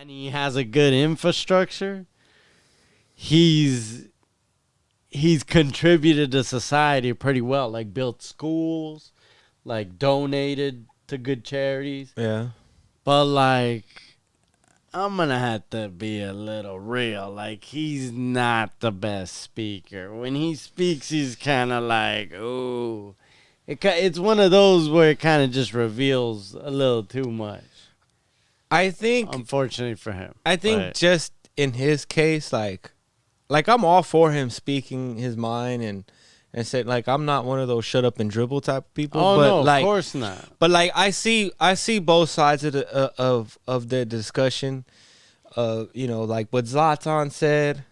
and he has a good infrastructure, he's contributed to society pretty well. Like built schools, like donated to good charities. Yeah. But like, I'm gonna have to be a little real. Like, he's not the best speaker. When he speaks, he's kind of like, ooh. It's one of those where it kind of just reveals a little too much. I think, Unfortunately for him. I think just in his case, like I'm all for him speaking his mind and say, like, I'm not one of those shut up and dribble type of people. Oh, but no, like, of course not. But like, I see both sides of the discussion. Like what Zlatan said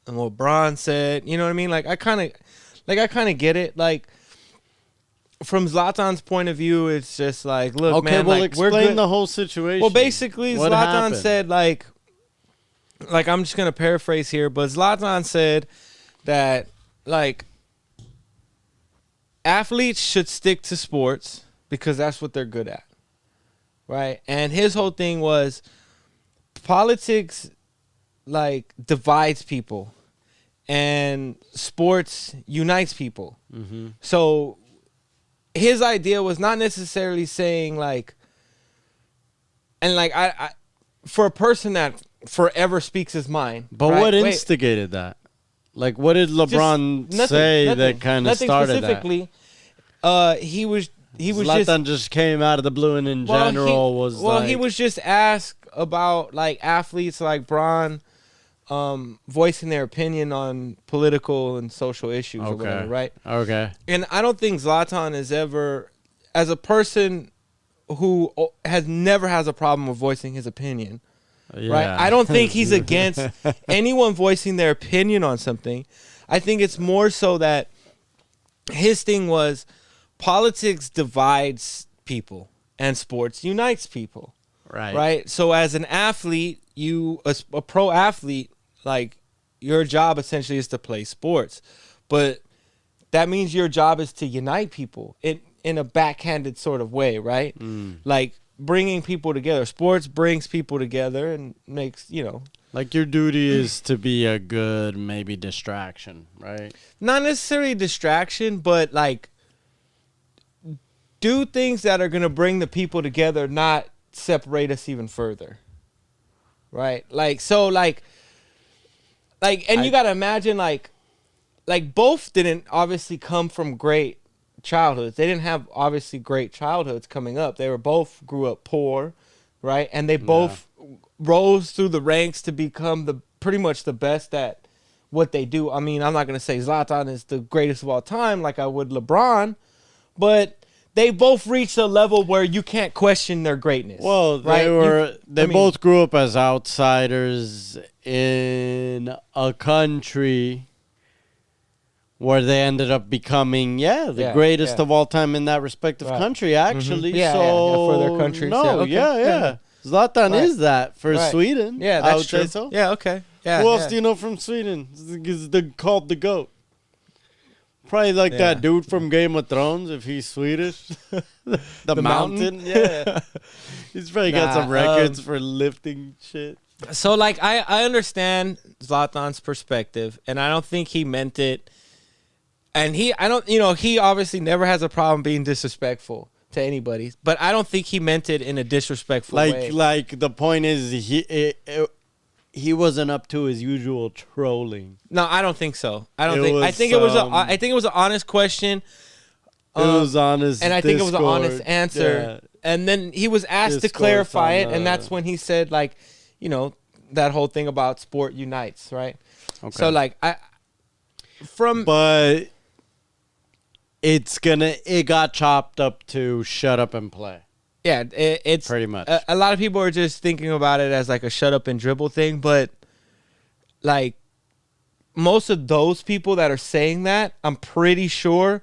and what LeBron said. You know what I mean? Like I kind of get it. Like from Zlatan's point of view, it's just like, look, okay, man, well, like explain we're good. the whole situation. Well, basically, What Zlatan happened? said like I'm just gonna paraphrase here, but Zlatan said that like athletes should stick to sports because that's what they're good at, right? And his whole thing was politics like divides people and sports unites people. Mm-hmm. So his idea was not necessarily saying like, and like I for a person that forever speaks his mind. But right? what Wait, instigated that? Like, what did LeBron say that kind of started specifically, he was Zlatan just came out of the blue and in general was like... he was just asked about like athletes like Bron voicing their opinion on political and social issues or whatever, right? Okay. And I don't think Zlatan is ever, as a person who never has a problem with voicing his opinion, right? I don't think he's against anyone voicing their opinion on something. I think it's more so that his thing was politics divides people and sports unites people. Right. So as an athlete, a pro athlete, like your job essentially is to play sports. But that means your job is to unite people in a backhanded sort of way, right? Like bringing people together. Sports brings people together and makes, like your duty is to be a good maybe distraction, right? Not necessarily distraction, but like do things that are going to bring the people together, not separate us even further. Right? Like, so like, and you got to imagine like both didn't obviously come from great childhoods. They didn't have obviously great childhoods coming up. They both grew up poor, right? And they both rose through the ranks to become pretty much the best at what they do. I mean, I'm not going to say Zlatan is the greatest of all time like I would LeBron, but they both reached a level where you can't question their greatness. Well, right? They both grew up as outsiders in a country where they ended up becoming, the greatest of all time in that respective country, actually. Mm-hmm. For their country. Zlatan is that for Sweden. Yeah, that's I would true. say so. Yeah, okay. Yeah, Who else do you know from Sweden? Is called the GOAT. Probably like that dude from Game of Thrones, if he's Swedish. the Mountain? Yeah. He's probably got some records for lifting shit. So, like, I understand Zlatan's perspective, and I don't think he meant it. And he obviously never has a problem being disrespectful to anybody, but I don't think he meant it in a disrespectful way. Like, the point is, he wasn't up to his usual trolling. No, I don't think so. I think it was an honest question. It was honest, and I think it was an honest answer. Yeah. And then he was asked to clarify it, and that's when he said, like, that whole thing about sport unites, right? Okay. So like but it got chopped up to shut up and play. Yeah, it's pretty much. A lot of people are just thinking about it as like a shut up and dribble thing, but like most of those people that are saying that, I'm pretty sure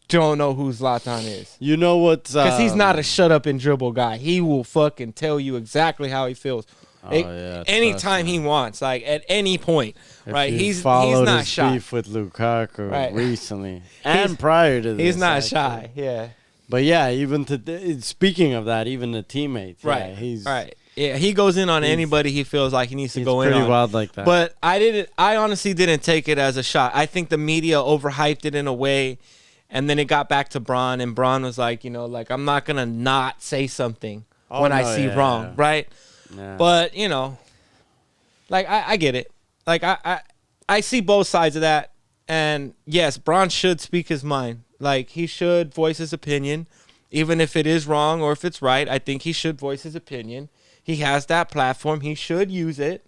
don't know who Zlatan is. You know what's... Because he's not a shut up and dribble guy. He will fucking tell you exactly how he feels. Anytime he wants, like at any point, right? He's not shy. Beef with Lukaku recently and prior to this. He's not shy, yeah. But yeah, even speaking of that, even the teammates, right? He's right. Yeah, he goes in on anybody he feels like he needs to go in on. He's pretty wild like that. But I honestly didn't take it as a shot. I think the media overhyped it in a way, and then it got back to Bron, and Bron was like, like, I'm not going to not say something when I see wrong, right? Yeah. But, like, I get it. Like, I see both sides of that. And, yes, Bron should speak his mind. Like, he should voice his opinion. Even if it is wrong or if it's right, I think he should voice his opinion. He has that platform. He should use it,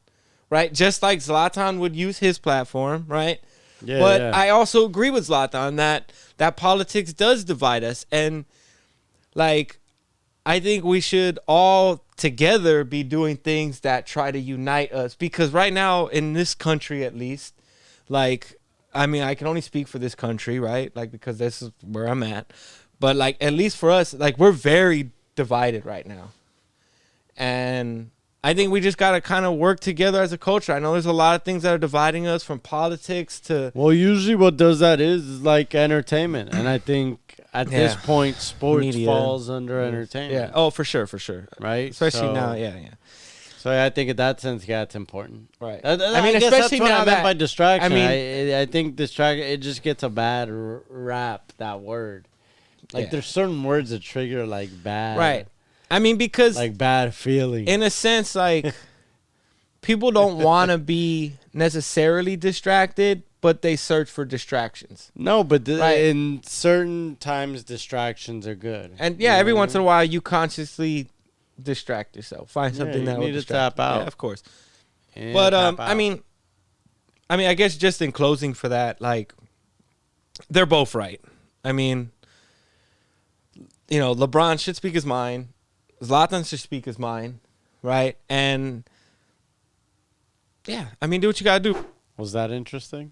right? Just like Zlatan would use his platform, right? Yeah, but I also agree with Zlatan that politics does divide us. And, like, I think we should all together be doing things that try to unite us. Because right now, in this country at least, like, I mean, I can only speak for this country, right? Like, because this is where I'm at. But, like, at least for us, like, we're very divided right now. And I think we just got to kind of work together as a culture. I know there's a lot of things that are dividing us, from politics to... Well, usually what does that is like entertainment. And I think at this point, sports Media. falls under entertainment. Yeah. Oh, for sure. Right? Especially now, yeah. So I think in that sense, yeah, it's important. Right. I mean, guess especially that's what now I meant by distraction. I mean, I think distraction, it just gets a bad rap, that word. Like, there's certain words that trigger, like, bad. Right. I mean, because... like, bad feeling. In a sense, like, people don't want to be necessarily distracted, but they search for distractions. No, but in certain times, distractions are good. And, every once in a while, you consciously distract yourself. Find something that will distract. Tap out. Yeah, of course. But, I mean, I guess just in closing for that, like, they're both right. I mean... LeBron should speak his mind. Zlatan should speak his mind, right? And, I mean, do what you got to do. Was that interesting?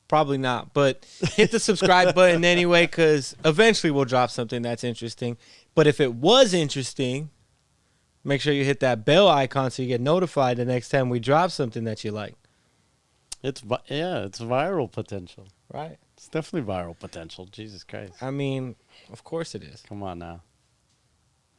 Probably not, but hit the subscribe button anyway, because eventually we'll drop something that's interesting. But if it was interesting, make sure you hit that bell icon so you get notified the next time we drop something that you like. It's viral potential. Right. It's definitely viral potential. Jesus Christ. I mean, of course it is. Come on now.